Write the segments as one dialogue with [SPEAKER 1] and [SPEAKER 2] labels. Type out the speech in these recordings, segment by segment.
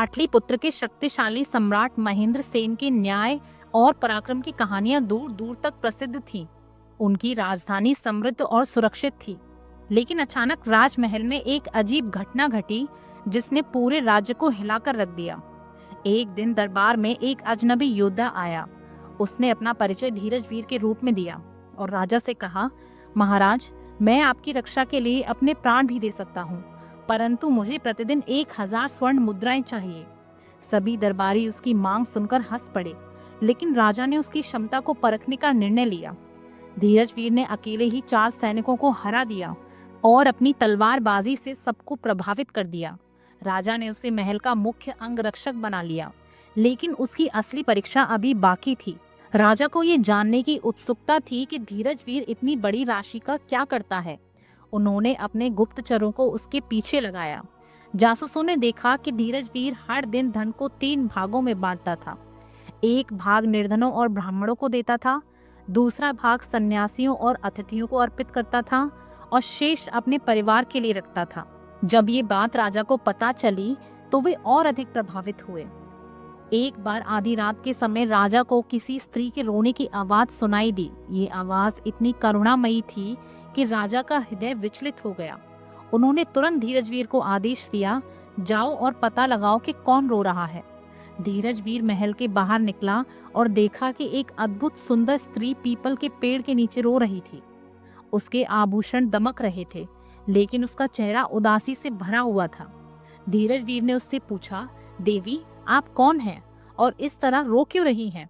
[SPEAKER 1] पाटलिपुत्र के शक्तिशाली सम्राट महेंद्र सेन के न्याय और पराक्रम की कहानियां दूर दूर तक प्रसिद्ध थी। उनकी राजधानी समृद्ध और सुरक्षित थी, लेकिन अचानक राजमहल में एक अजीब घटना घटी जिसने पूरे राज्य को हिलाकर रख दिया। एक दिन दरबार में एक अजनबी योद्धा आया। उसने अपना परिचय धीरजवीर के रूप में दिया और राजा से कहा, महाराज, मैं आपकी रक्षा के लिए अपने प्राण भी दे सकता हूँ, परंतु मुझे प्रतिदिन 1000 स्वर्ण मुद्राएं चाहिए। सभी दरबारी उसकी मांग सुनकर हंस पड़े, लेकिन राजा ने उसकी क्षमता को परखने का निर्णय लिया। धीरजवीर ने अकेले ही 4 सैनिकों को हरा दिया और अपनी तलवारबाजी से सबको प्रभावित कर दिया। राजा ने उसे महल का मुख्य अंगरक्षक बना लिया, लेकिन उसकी असली परीक्षा अभी बाकी थी। राजा को ये जानने की उत्सुकता थी कि धीरजवीर इतनी बड़ी राशि का क्या करता है। उन्होंने अपने गुप्तचरों को उसके पीछे लगाया। जासूसों ने देखा कि धीरजवीर हर दिन धन को 3 भागों में बांटता था। एक भाग निर्धनों और ब्राह्मणों को देता था, दूसरा भाग सन्यासियों और अतिथियों को अर्पित करता था और शेष अपने परिवार के लिए रखता था। जब ये बात राजा को पता चली तो वे और अधिक प्रभावित हुए। एक बार आधी रात के समय राजा को किसी स्त्री के रोने की आवाज सुनाई दी। ये आवाज इतनी करुणामयी थी कि राजा का हृदय विचलित हो गया। उन्होंने तुरंत धीरजवीर को आदेश दिया, जाओ और पता लगाओ कि कौन रो रहा है। धीरजवीर महल के बाहर निकला और देखा कि एक अद्भुत सुंदर स्त्री पीपल के पेड़ के नीचे रो रही थी। उसके आभूषण दमक रहे थे, लेकिन उसका चेहरा उदासी से भरा हुआ था। धीरजवीर ने उससे पूछा, देवी, आप कौन हैं और इस तरह रो क्यों रही हैं?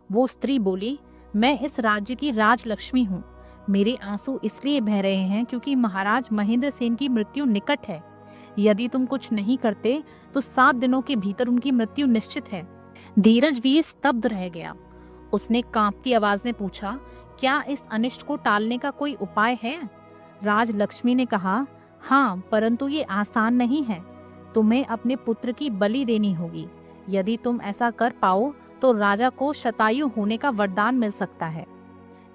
[SPEAKER 1] वो स्त्री बोली, मैं इस राज्य की राजलक्ष्मी हूँ। मेरे आंसू इसलिए बह रहे हैं क्योंकि महाराज महेंद्र सेन की मृत्यु निकट है। यदि तुम कुछ नहीं करते तो 7 दिनों के भीतर उनकी मृत्यु निश्चित है। धीरजवीर स्तब्ध रह गया। उसने कांपती आवाज में पूछा, क्या इस अनिष्ट को टालने का कोई उपाय है? राजलक्ष्मी ने कहा, हाँ, परंतु ये आसान नहीं है। तुम्हें अपने पुत्र की बलि देनी होगी। यदि तुम ऐसा कर पाओ तो राजा को शतायु होने का वरदान मिल सकता है।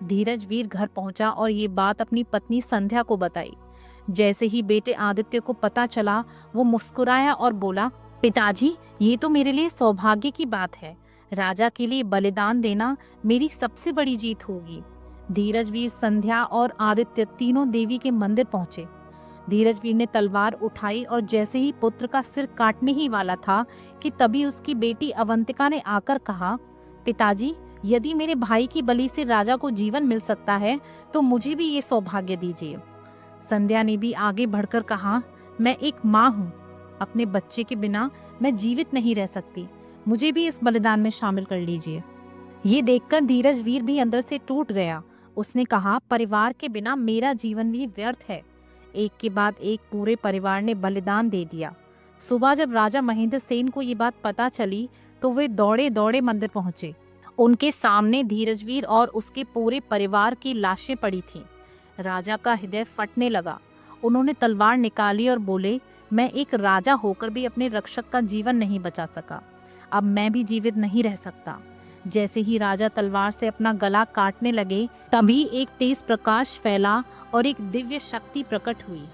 [SPEAKER 1] धीरजवीर घर पहुंचा और ये बात अपनी पत्नी संध्या को बताई। जैसे ही बेटे आदित्य को पता चला, वो मुस्कुराया और बोला, पिताजी, ये तो मेरे लिए सौभाग्य की बात है। राजा के लिए बलिदान देना मेरी सबसे बड़ी जीत होगी। धीरजवीर, संध्या और आदित्य तीनों देवी के मंदिर पहुंचे। धीरजवीर ने तलवार उठाई और जैसे ही पुत्र का सिर काटने ही वाला था कि तभी उसकी बेटी अवंतिका ने आकर कहा, पिताजी, यदि मेरे भाई की बलि से राजा को जीवन मिल सकता है तो मुझे भी ये सौभाग्य दीजिए। संध्या ने भी आगे बढ़कर कहा, मैं एक माँ हूँ, अपने बच्चे के बिना मैं जीवित नहीं रह सकती। मुझे भी इस बलिदान में शामिल कर लीजिए। ये देखकर धीरजवीर भी अंदर से टूट गया। उसने कहा, परिवार के बिना मेरा जीवन भी व्यर्थ है। एक के बाद एक पूरे परिवार ने बलिदान दे दिया। सुबह जब राजा महेंद्र सेन को ये बात पता चली तो वे दौड़े दौड़े मंदिर पहुंचे। उनके सामने धीरजवीर और उसके पूरे परिवार की लाशें पड़ी थीं। राजा का हृदय फटने लगा। उन्होंने तलवार निकाली और बोले, मैं एक राजा होकर भी अपने रक्षक का जीवन नहीं बचा सका। अब मैं भी जीवित नहीं रह सकता। जैसे ही राजा तलवार से अपना गला काटने लगे, तभी एक तेज प्रकाश फैला और एक दिव्य शक्ति प्रकट हुई।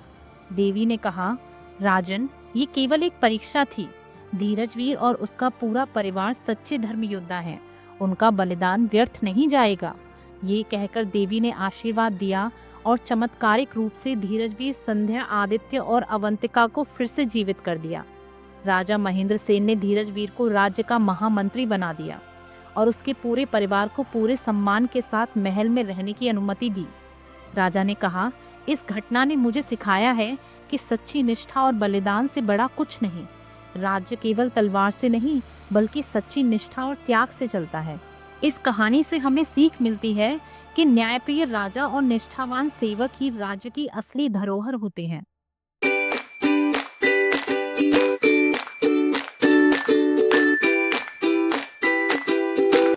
[SPEAKER 1] देवी ने कहा, राजन, ये केवल एक परीक्षा थी। धीरजवीर और उसका पूरा परिवार सच्चे धर्म योद्धा हैं। उनका बलिदान व्यर्थ नहीं जाएगा। ये कहकर देवी ने आशीर्वाद दिया और चमत्कारिक रूप से धीरजवीर, संध्या, आदित्य और अवंतिका को फिर से जीवित कर दिया। राजा महेंद्र सेन ने धीरजवीर को राज्य का महामंत्री बना दिया और उसके पूरे परिवार को पूरे सम्मान के साथ महल में रहने की अनुमति दी। राजा ने कहा, इस घटना ने मुझे सिखाया है कि सच्ची निष्ठा और बलिदान से बड़ा कुछ नहीं। राज्य केवल तलवार से नहीं, बल्कि सच्ची निष्ठा और त्याग से चलता है। इस कहानी से हमें सीख मिलती है कि न्यायप्रिय राजा और निष्ठावान सेवक ही राज्य की असली धरोहर होते हैं।